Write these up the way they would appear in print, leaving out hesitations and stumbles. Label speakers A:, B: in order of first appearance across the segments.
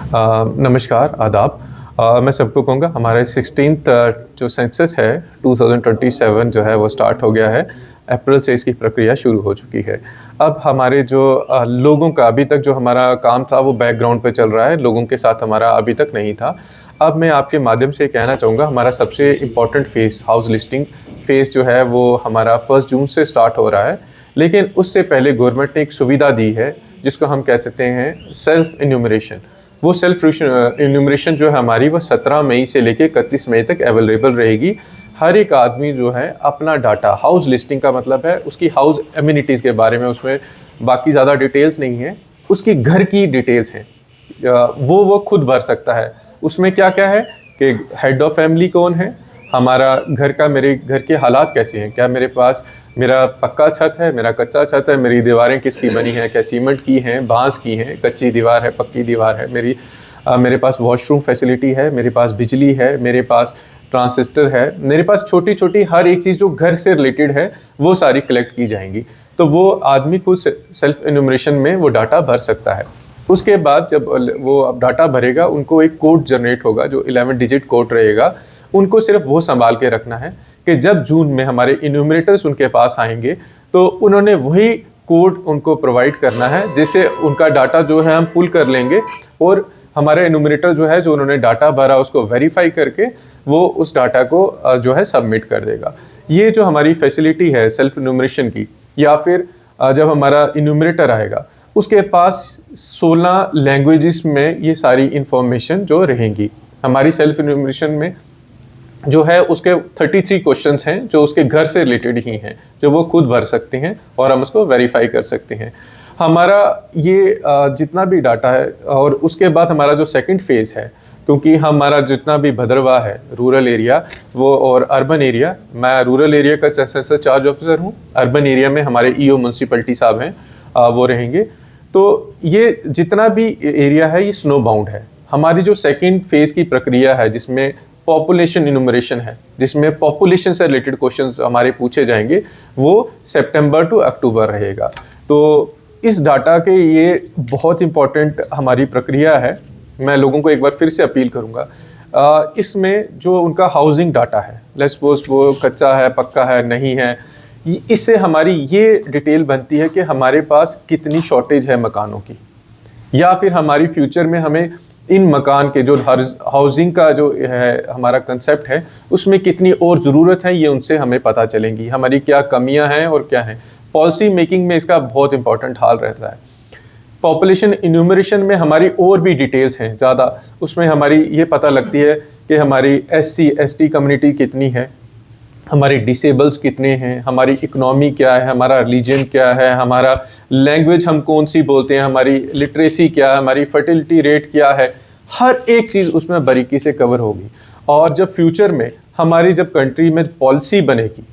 A: नमस्कार, आदाब। मैं सबको कहूँगा हमारे 16th जो सेंसस है 2027 जो है वो स्टार्ट हो गया है। अप्रैल से इसकी प्रक्रिया शुरू हो चुकी है। अब हमारे जो लोगों का अभी तक जो हमारा काम था वो बैकग्राउंड पे चल रहा है, लोगों के साथ हमारा अभी तक नहीं था। अब मैं आपके माध्यम से कहना चाहूँगा हमारा सबसे important phase house listing phase जो है वो हमारा 1 जून से स्टार्ट हो रहा है। लेकिन उससे पहले गवर्नमेंट ने एक सुविधा दी है जिसको हम कह सकते हैं सेल्फ इन्यूमरेशन। वो सेल्फ इन्यूमरेशन जो है हमारी वो 17 मई से लेकर 31 मई तक अवेलेबल रहेगी। हर एक आदमी जो है अपना डाटा, हाउस लिस्टिंग का मतलब है उसकी हाउस एमिनिटीज़ के बारे में, उसमें बाकी ज़्यादा डिटेल्स नहीं है, उसकी घर की डिटेल्स हैं, वो खुद भर सकता है। उसमें क्या क्या है कि हेड ऑफ़ फैमिली कौन है, हमारा घर का, मेरे घर के हालात कैसे हैं, क्या मेरे पास मेरा पक्का छत है, मेरा कच्चा छत है, मेरी दीवारें किसकी बनी हैं, क्या सीमेंट की हैं, बांस की हैं, कच्ची दीवार है, पक्की दीवार है, मेरे पास वॉशरूम फैसिलिटी है, मेरे पास बिजली है, मेरे पास ट्रांसिस्टर है, मेरे पास छोटी छोटी हर एक चीज़ जो घर से रिलेटेड है वो सारी कलेक्ट की जाएंगी। तो वो आदमी खुद सेल्फ इन्यूमरेशन में वो डाटा भर सकता है। उसके बाद जब वो अब डाटा भरेगा उनको एक कोड जनरेट होगा जो 11 डिजिट कोड रहेगा। उनको सिर्फ वो संभाल के रखना है कि जब जून में हमारे इन्यूमरेटर्स उनके पास आएंगे तो उन्होंने वही कोड उनको प्रोवाइड करना है, जिससे उनका डाटा जो है हम पुल कर लेंगे और हमारे इन्यूमरेटर जो है जो उन्होंने डाटा भरा उसको वेरीफाई करके वो उस डाटा को जो है सबमिट कर देगा। ये जो हमारी फैसिलिटी है सेल्फ इन्यूमरेशन की, या फिर जब हमारा इन्यूमरेटर आएगा उसके पास 16 लैंग्वेजेस में ये सारी इंफॉर्मेशन जो रहेंगी। हमारी सेल्फ इन्यूमरेशन में जो है उसके 33 क्वेश्चंस हैं जो उसके घर से रिलेटेड ही हैं, जो वो खुद भर सकते हैं और हम उसको वेरीफाई कर सकते हैं। हमारा ये जितना भी डाटा है, और उसके बाद हमारा जो सेकंड फेज़ है, क्योंकि हमारा जितना भी भद्रवाह है रूरल एरिया वो और अर्बन एरिया, मैं रूरल एरिया का सेंसस चार्ज ऑफिसर हूँ, अर्बन एरिया में हमारे ईओ म्यूनसिपलिटी साहब हैं, वो रहेंगे। तो ये जितना भी एरिया है ये स्नो बाउंड है। हमारी जो सेकेंड फेज़ की प्रक्रिया है जिसमें पॉपुलेशन इन्यूमरेशन है, जिसमें पॉपुलेशन से रिलेटेड क्वेश्चंस हमारे पूछे जाएंगे, वो सितंबर टू अक्टूबर रहेगा। तो इस डाटा के ये बहुत इंपॉर्टेंट हमारी प्रक्रिया है। मैं लोगों को एक बार फिर से अपील करूँगा, इसमें जो उनका हाउसिंग डाटा है, लेट्स सपोज वो कच्चा है, पक्का है, नहीं है, इससे हमारी ये डिटेल बनती है कि हमारे पास कितनी शॉर्टेज है मकानों की, या फिर हमारी फ्यूचर में हमें इन मकान के जो हाउसिंग का जो है हमारा कंसेप्ट है उसमें कितनी और ज़रूरत है, ये उनसे हमें पता चलेंगी। हमारी क्या कमियां हैं और क्या हैं। पॉलिसी मेकिंग में इसका बहुत इंपॉर्टेंट हाल रहता है। पॉपुलेशन इन्यूमरेशन में हमारी और भी डिटेल्स हैं ज़्यादा, उसमें हमारी ये पता लगती है कि हमारी SC ST कम्युनिटी कितनी है, हमारे डिसेबल्स कितने हैं, हमारी इकोनॉमी क्या है, हमारा रिलीजन क्या है, हमारा लैंग्वेज हम कौन सी बोलते हैं, हमारी लिटरेसी क्या है, हमारी फर्टिलिटी रेट क्या है, हर एक चीज़ उसमें बारीकी से कवर होगी। और जब फ्यूचर में हमारी जब कंट्री में पॉलिसी बनेगी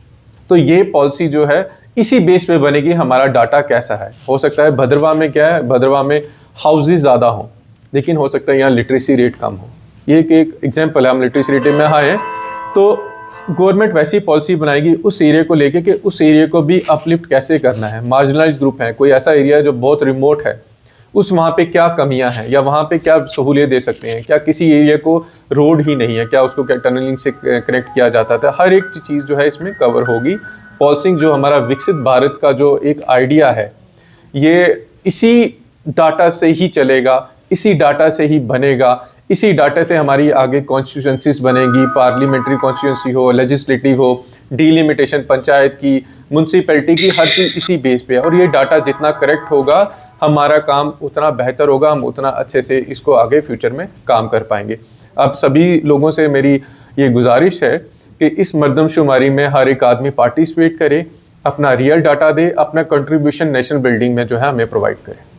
A: तो ये पॉलिसी जो है इसी बेस पे बनेगी, हमारा डाटा कैसा है। हो सकता है भद्रवाह में क्या है, भद्रवाह में हाउसेज ज़्यादा हों लेकिन हो सकता है यहाँ लिटरेसी रेट कम हो। ये एक एग्जाम्पल है, हम लिटरेसी रेट में आए तो गवर्नमेंट वैसी पॉलिसी बनाएगी उस एरिया को लेके कि उस एरिया को भी अपलिफ्ट कैसे करना है। मार्जिनलाइज्ड ग्रुप है, कोई ऐसा एरिया है जो बहुत रिमोट है, उस वहाँ पे क्या कमियां हैं या वहाँ पे क्या सहूलियत दे सकते हैं, क्या किसी एरिया को रोड ही नहीं है, क्या उसको क्या टनलिंग से कनेक्ट किया जाता था, हर एक चीज़ जो है इसमें कवर होगी। पॉलिसिंग जो हमारा विकसित भारत का जो एक आइडिया है ये इसी डाटा से ही चलेगा, इसी डाटा से ही बनेगा, इसी डाटा से हमारी आगे कॉन्स्टिट्यूंसीज बनेगी, पार्लियामेंट्री कॉन्स्टिट्यूंसी हो, लेजिस्लेटिव हो, डीलिमिटेशन पंचायत की, म्यूनसिपैलिटी की, हर चीज़ इसी बेस पे है। और ये डाटा जितना करेक्ट होगा हमारा काम उतना बेहतर होगा, हम उतना अच्छे से इसको आगे फ्यूचर में काम कर पाएंगे। अब सभी लोगों से मेरी ये गुजारिश है कि इस मर्दमशुमारी में हर एक आदमी पार्टिसिपेट करे, अपना रियल डाटा दे, अपना कंट्रीब्यूशन नेशनल बिल्डिंग में जो है हमें प्रोवाइड करे।